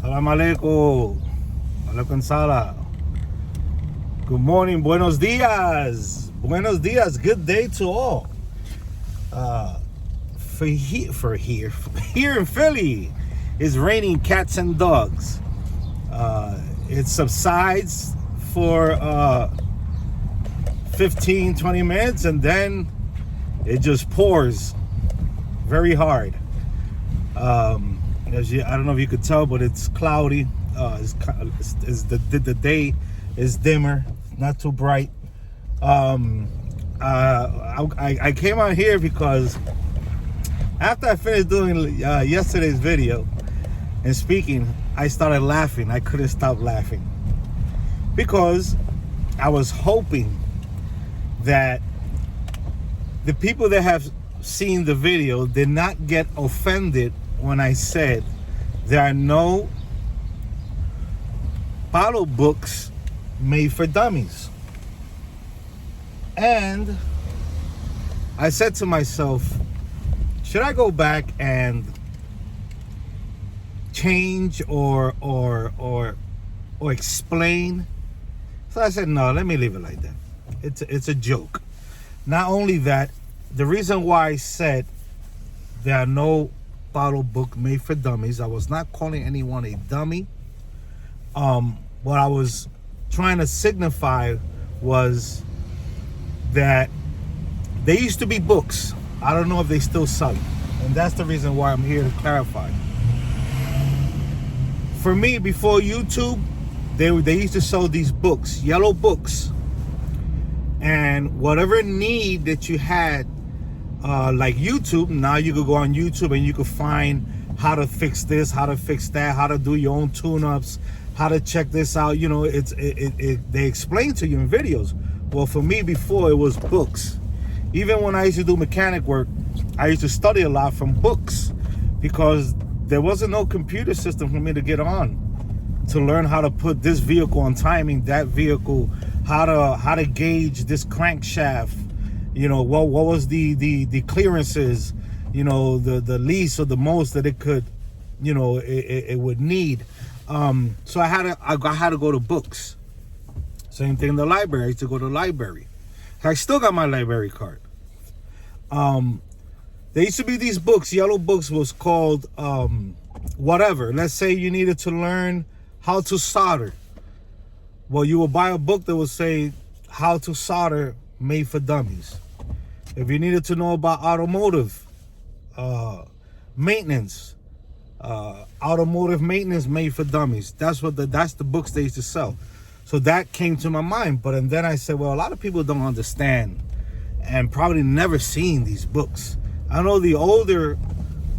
Salam alaikum. Alaikum salam. Good morning. Buenos dias. Buenos dias. Good day to all. Here in Philly, it's raining cats and dogs. It subsides for 15-20 minutes and then it just pours very hard. I don't know if you could tell, but it's cloudy. The day is dimmer, not too bright. I came out here because after I finished doing yesterday's video and speaking, I started laughing. I couldn't stop laughing because I was hoping that the people that have seen the video did not get offended when I said there are no bottle books made for dummies. And I said to myself, should I go back and change or explain? So I said, no, let me leave it like that. It's a joke. Not only that, the reason why I said there are no bottle book made for dummies, I was not calling anyone a dummy. What I was trying to signify was that there used to be books. I don't know if they still sell it. And that's the reason why I'm here to clarify. For me, before YouTube, they used to sell these books, yellow books. And whatever need that you had, like YouTube, now you could go on YouTube and you could find how to fix this, how to fix that, how to do your own tune-ups, how to check this out. You know, they explain to you in videos. Well, for me before, it was books. Even when I used to do mechanic work, I used to study a lot from books because there wasn't no computer system for me to get on to learn how to put this vehicle on timing, that vehicle, how to gauge this crankshaft, you know, what was the clearances, you know, the least or the most that it could, you know, it would need. So I had to go to books. Same thing in the library. I used to go to the library. I still got my library card. There used to be these books, yellow books, was called whatever. Let's say you needed to learn how to solder. Well, you would buy a book that would say how to solder made for dummies. If you needed to know about automotive maintenance, automotive maintenance made for dummies, that's the books they used to sell. So that came to my mind. But then I said, well, a lot of people don't understand and probably never seen these books. I know the older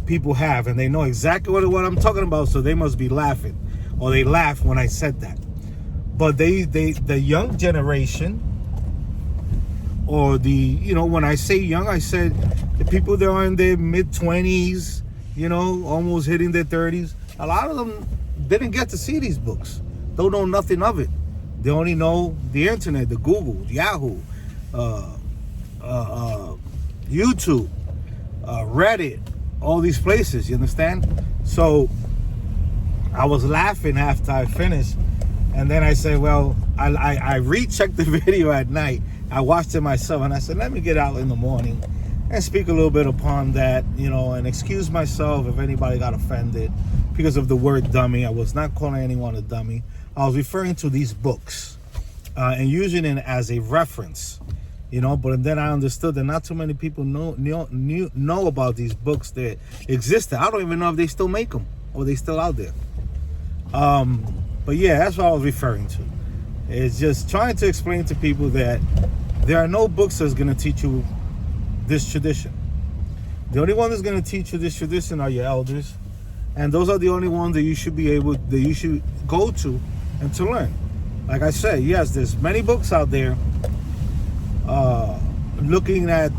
people have, and they know exactly what I'm talking about, so they must be laughing, or they laugh when I said that. But the young generation, or when I say young, I said the people that are in their mid-20s, you know, almost hitting their 30s, a lot of them didn't get to see these books. Don't know nothing of it. They only know the internet, the Google, Yahoo, YouTube, Reddit, all these places, you understand? So I was laughing after I finished. And then I said, well, I rechecked the video at night. I watched it myself and I said, let me get out in the morning and speak a little bit upon that, you know, and excuse myself if anybody got offended because of the word dummy. I was not calling anyone a dummy. I was referring to these books and using it as a reference, you know, but then I understood that not too many people know about these books that existed. I don't even know if they still make them or they still out there. But yeah, that's what I was referring to. It's just trying to explain to people that there are no books that's going to teach you this tradition. The only one that's going to teach you this tradition are your elders. And those are the only ones that you should go to and to learn. Like I said, yes, there's many books out there looking at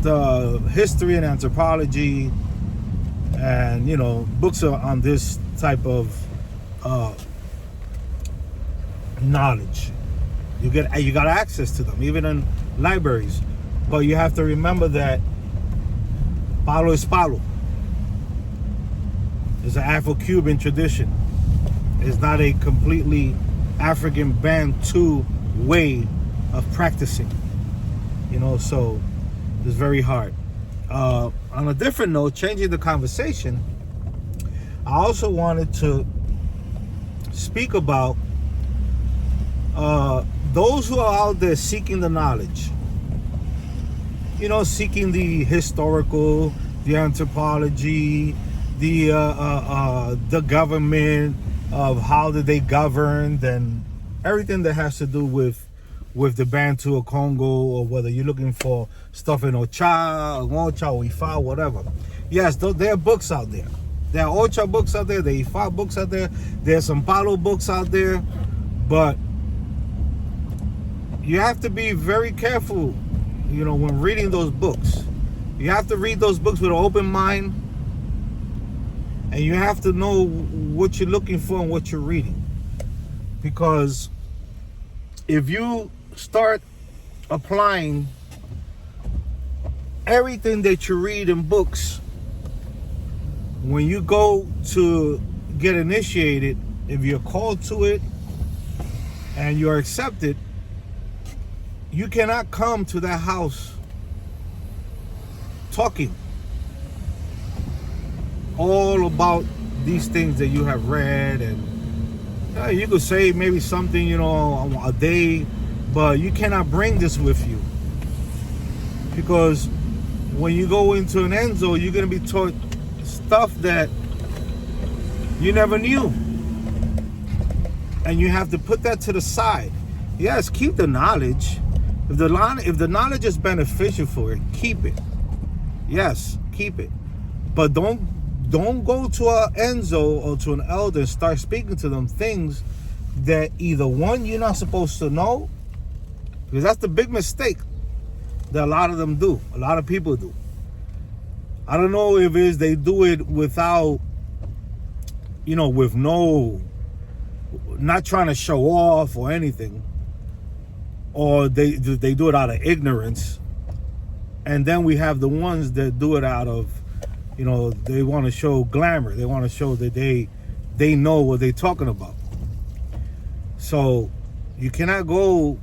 history and anthropology and, you know, books on this type of knowledge. You got access to them, even in libraries. But you have to remember that palo es palo. It's an Afro-Cuban tradition. It's not a completely African Bantu way of practicing. So it's very hard. On a different note, changing the conversation, I also wanted to speak about those who are out there seeking the knowledge. Seeking the historical, the anthropology, the government, of how did they govern, and everything that has to do with the Bantu or Congo, or whether you're looking for stuff in Ocha, or Ifa, whatever. Yes, there are books out there. There are Ocha books out there, there are Ifa books out there, there's some Palo books out there, but you have to be very careful, when reading those books. You have to read those books with an open mind, and you have to know what you're looking for and what you're reading. Because if you start applying everything that you read in books, when you go to get initiated, if you're called to it and you're accepted, you cannot come to that house talking all about these things that you have read, and you could say maybe something, a day, but you cannot bring this with you, because when you go into an Enzo, you're going to be taught stuff that you never knew, and you have to put that to the side. Yes, keep the knowledge. If the knowledge is beneficial for it, keep it. Yes, keep it. But don't go to an Enzo or to an elder and start speaking to them things that either one, you're not supposed to know, because that's the big mistake that a lot of them do. A lot of people do. I don't know if it's they do it without, with not trying to show off or anything, or they do it out of ignorance. And then we have the ones that do it out of, they want to show glamour. They want to show that they know what they're talking about. So you cannot go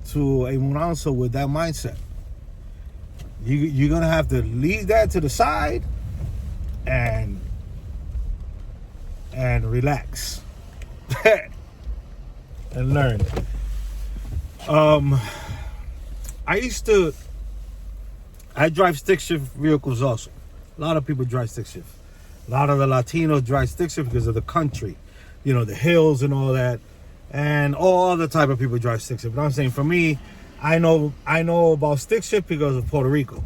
to a Muranso with that mindset. You're going to have to leave that to the side and relax and learn. I drive stick shift vehicles also. A lot of people drive stick shift. A lot of the Latinos drive stick shift because of the country, the hills and all that, and all other type of people drive stick shift. But I'm saying, for me, I know about stick shift because of Puerto Rico.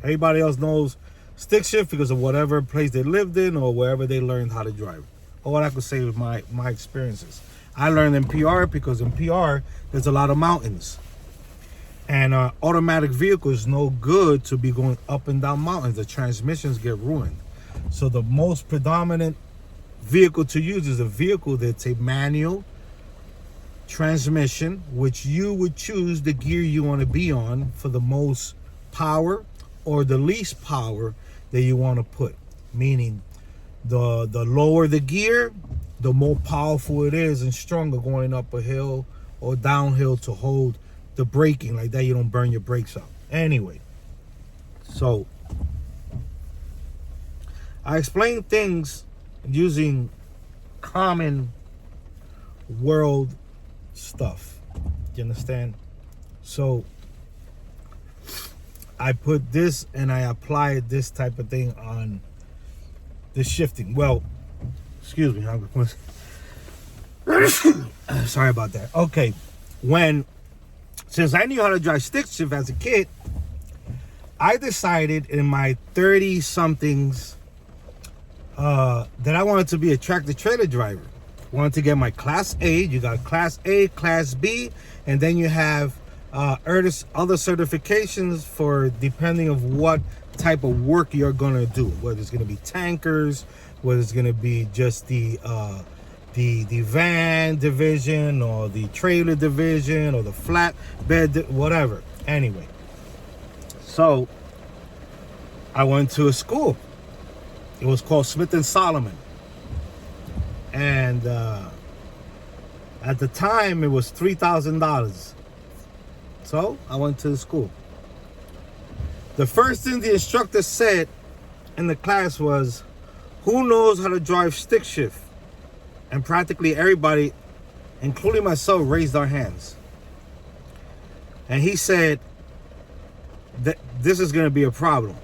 Everybody else knows stick shift because of whatever place they lived in or wherever they learned how to drive. Or what I could say with my experiences. I learned in PR because in PR there's a lot of mountains. And automatic vehicles is no good to be going up and down mountains. The transmissions get ruined. So the most predominant vehicle to use is a vehicle that's a manual transmission, which you would choose the gear you want to be on for the most power or the least power that you want to put. Meaning the lower the gear, the more powerful it is and stronger going up a hill or downhill to hold the braking. Like that, you don't burn your brakes out. Anyway, so I explain things using common world stuff. You understand? So I put this and I applied this type of thing on the shifting. Well, excuse me. Sorry about that. Okay. Since I knew how to drive stick shift as a kid, I decided in my 30-somethings that I wanted to be a tractor-trailer driver. Wanted to get my Class A. You got Class A, Class B, and then you have other certifications for depending of what type of work you're gonna do. Whether it's gonna be tankers, whether it's gonna be just the van division or the trailer division or the flatbed, whatever. Anyway, so I went to a school. It was called Smith & Solomon. And At the time, it was $3,000. So I went to the school. The first thing the instructor said in the class was, "Who knows how to drive stick shift?" And practically everybody, including myself, raised our hands. And he said that this is going to be a problem.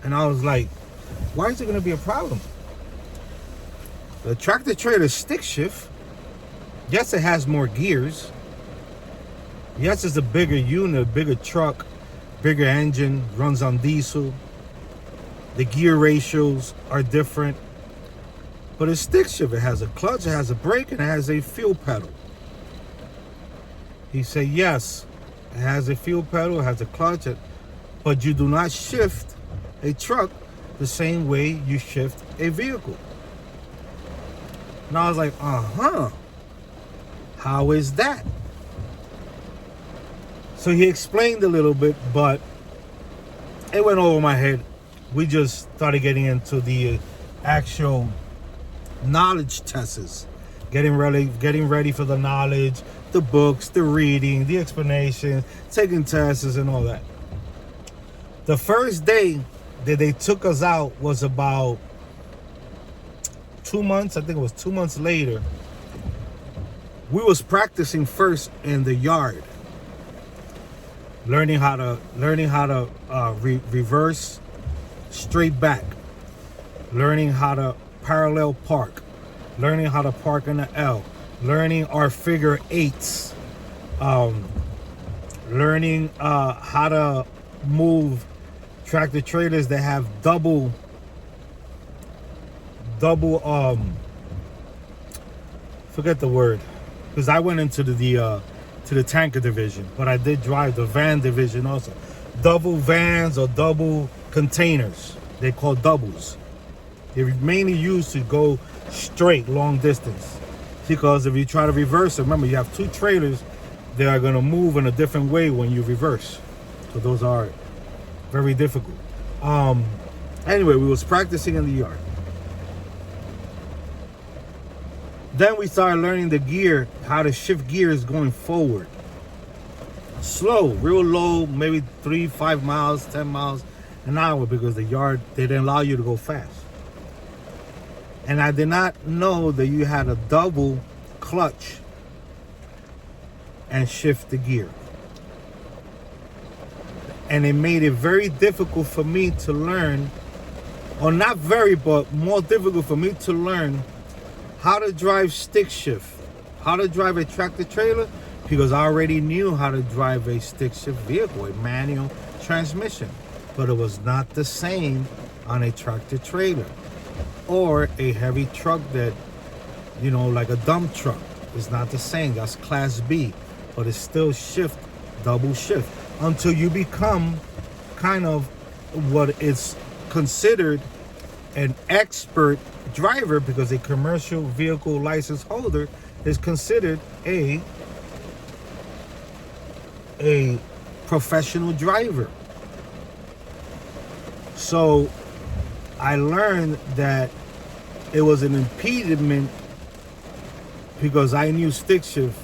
And I was like, why is it going to be a problem? The tractor trailer stick shift, yes, it has more gears. Yes, it's a bigger unit, a bigger truck, bigger engine, runs on diesel. The gear ratios are different. But it's stick shift. It has a clutch, it has a brake, and it has a fuel pedal. He said, yes, it has a fuel pedal, it has a clutch, but you do not shift a truck the same way you shift a vehicle. And I was like, how is that? So he explained a little bit, but it went over my head. We just started getting into the actual knowledge tests, getting ready for the knowledge, the books, the reading, the explanation, taking tests and all that. The first day that they took us out was about 2 months. I think it was 2 months later. We was practicing first in the yard, learning how to reverse straight back, learning how to parallel park, learning how to park in the L, learning our figure eights, learning how to move tractor trailers that have double forget the word, because I went into the tanker division, but I did drive the van division also. Double vans or double containers, they call doubles. They're mainly used to go straight long distance, because if you try to reverse it, remember you have two trailers that are going to move in a different way when you reverse, so those are very difficult. Anyway, we was practicing in the yard. Then we started learning the gear, how to shift gears going forward. Slow, real low, maybe 3-5 miles, 10 miles an hour, because the yard, they didn't allow you to go fast. And I did not know that you had a double clutch and shift the gear. And it made it very difficult for me to learn, or not very, but more difficult for me to learn how to drive stick shift, how to drive a tractor trailer, because I already knew how to drive a stick shift vehicle, a manual transmission. But it was not the same on a tractor trailer or a heavy truck that, you know, like a dump truck. It's not the same. That's class B, but it's still shift, double shift, until you become kind of what is considered an expert driver, because a commercial vehicle license holder is considered a professional driver. So I learned that it was an impediment, because I knew stick shift.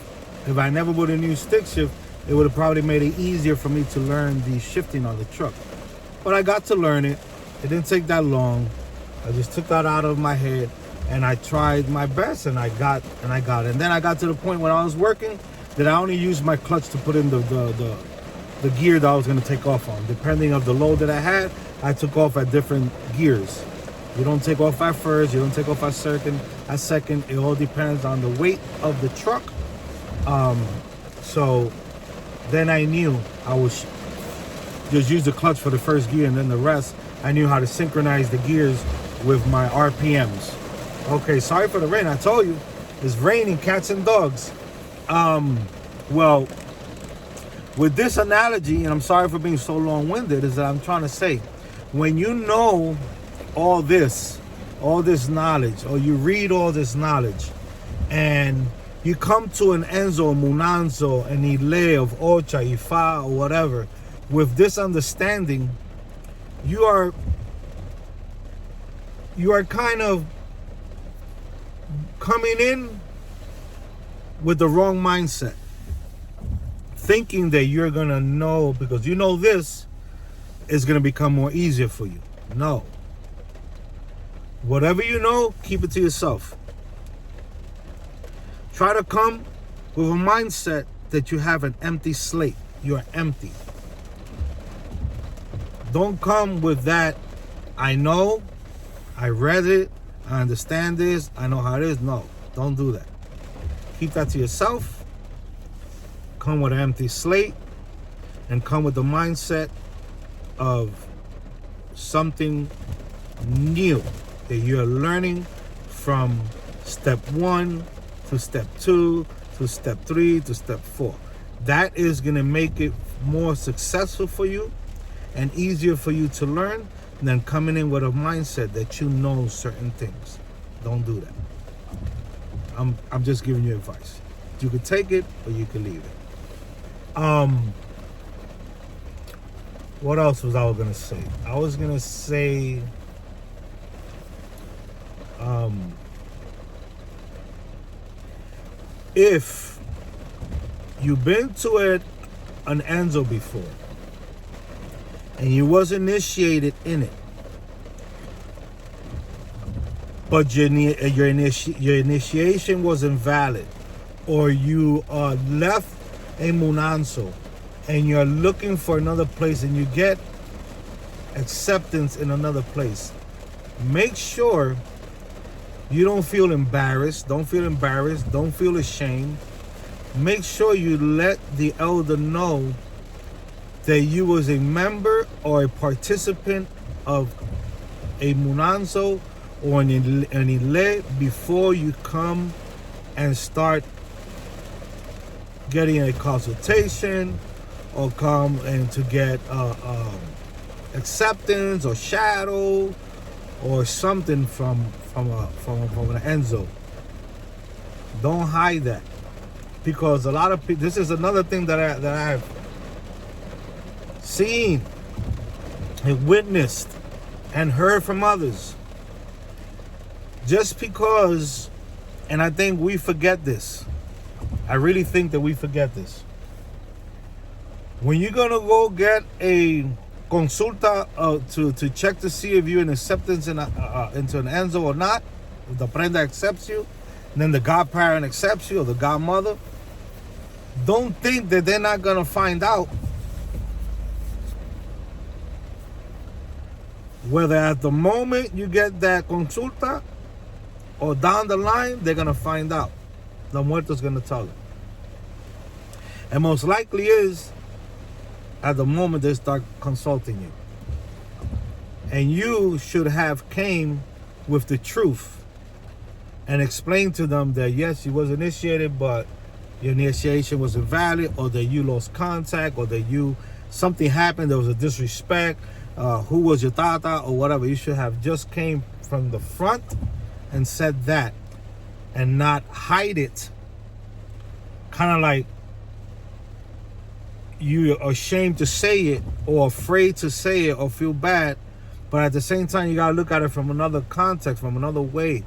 If I never would have knew stick shift, it would have probably made it easier for me to learn the shifting on the truck. But I got to learn it. It didn't take that long. I just took that out of my head, and I tried my best, and I got it. And then I got to the point when I was working that I only used my clutch to put in the gear that I was going to take off on. Depending on the load that I had, I took off at different gears. You don't take off at first, you don't take off at second. It all depends on the weight of the truck. So then I knew I was just use the clutch for the first gear, and then the rest, I knew how to synchronize the gears with my RPMs. Okay, sorry for the rain. I told you, it's raining cats and dogs. Well, with this analogy, and I'm sorry for being so long-winded, is that I'm trying to say, when you know all this knowledge, or you read all this knowledge, and you come to an Enzo, Munanzo, an Ile of Ocha, Ifa, or whatever, with this understanding, you are kind of coming in with the wrong mindset, thinking that you're gonna know because you know this is gonna become more easier for you. No. Whatever you know, keep it to yourself. Try to come with a mindset that you have an empty slate. You're empty. Don't come with that, I know, I read it, I understand this, I know how it is. No, don't do that. Keep that to yourself. Come with an empty slate and come with the mindset of something new that you're learning from step 1 to step 2 to step 3 to step 4. That is going to make it more successful for you and easier for you to learn than coming in with a mindset that you know certain things. Don't do that. I'm just giving you advice. You can take it or you can leave it. What else was I gonna say? I was gonna say if you've been to an Enzo before and you was initiated in it, but your initiation wasn't valid, or you left a Munanzo and you're looking for another place and you get acceptance in another place, make sure you don't feel embarrassed. Don't feel ashamed. Make sure you let the elder know that you was a member or a participant of a Munanzo or an Ile before you come and start getting a consultation or come and to get acceptance or shadow or something from an Enzo. Don't hide that, because a lot of people. This is another thing that I've seen and witnessed and heard from others. Just because, and I think we forget this. I really think that we forget this. When you're gonna go get a consulta to check to see if you're in acceptance into an Enzo or not, if the prenda accepts you, and then the godparent accepts you or the godmother, don't think that they're not gonna find out whether at the moment you get that consulta or down the line. They're gonna find out. The muerto's gonna tell them, and most likely is at the moment they start consulting you. And you should have came with the truth and explained to them that yes, you was initiated, but your initiation was invalid, or that you lost contact, or that something happened, there was a disrespect, who was your tata or whatever. You should have just came from the front and said that, and not hide it. Kind of like you're ashamed to say it or afraid to say it or feel bad, but at the same time you gotta look at it from another context, from another way.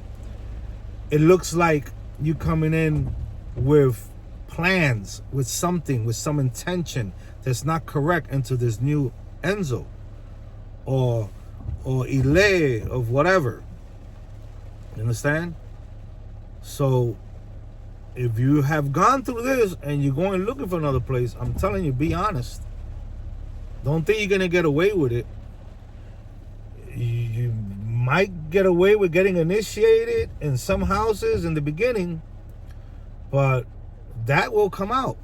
It looks like you coming in with plans, with something, with some intention that's not correct into this new Enzo or Ile of whatever. You understand? So if you have gone through this and you're going looking for another place, I'm telling you, be honest. Don't think you're gonna get away with it. You might get away with getting initiated in some houses in the beginning, but that will come out.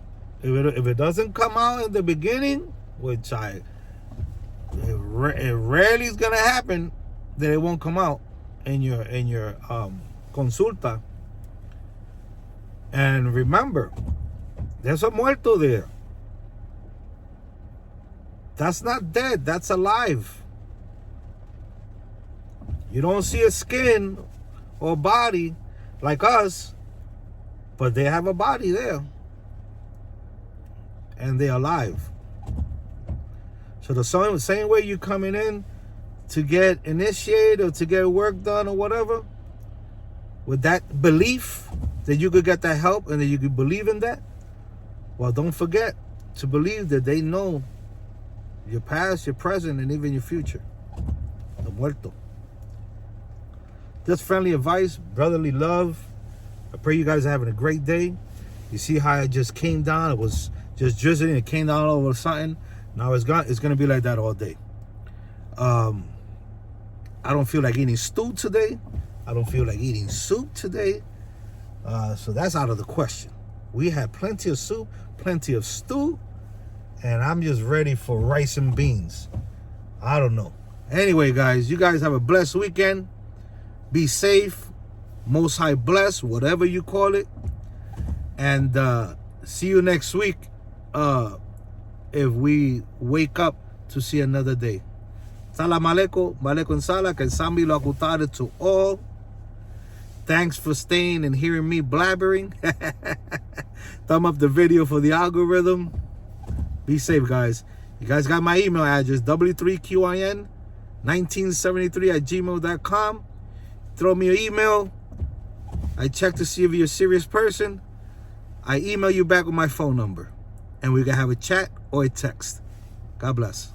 If it doesn't come out in the beginning, which it rarely is gonna happen, that it won't come out in your consulta. And remember, there's a muerto there. That's not dead, that's alive. You don't see a skin or body like us, but they have a body there. And they're alive. So the same way you coming in to get initiated or to get work done or whatever, with that belief, that you could get that help and that you could believe in that, well, don't forget to believe that they know your past, your present, and even your future. The muerto. Just friendly advice, brotherly love. I pray you guys are having a great day. You see how it just came down? It was just drizzling. It came down all over something. Now it's going to be like that all day. I don't feel like eating stew today. I don't feel like eating soup today. So that's out of the question. We had plenty of soup, plenty of stew, and I'm just ready for rice and beans. I don't know. Anyway, guys, you guys have a blessed weekend. Be safe. Most High bless, whatever you call it. And see you next week if we wake up to see another day. Salam alaikum, malaikum salam, and Sambi Lakutare to all. Thanks for staying and hearing me blabbering. Thumb up the video for the algorithm. Be safe, guys. You guys got my email address, w3qin1973@gmail.com. Throw me your email. I check to see if you're a serious person. I email you back with my phone number. And we can have a chat or a text. God bless.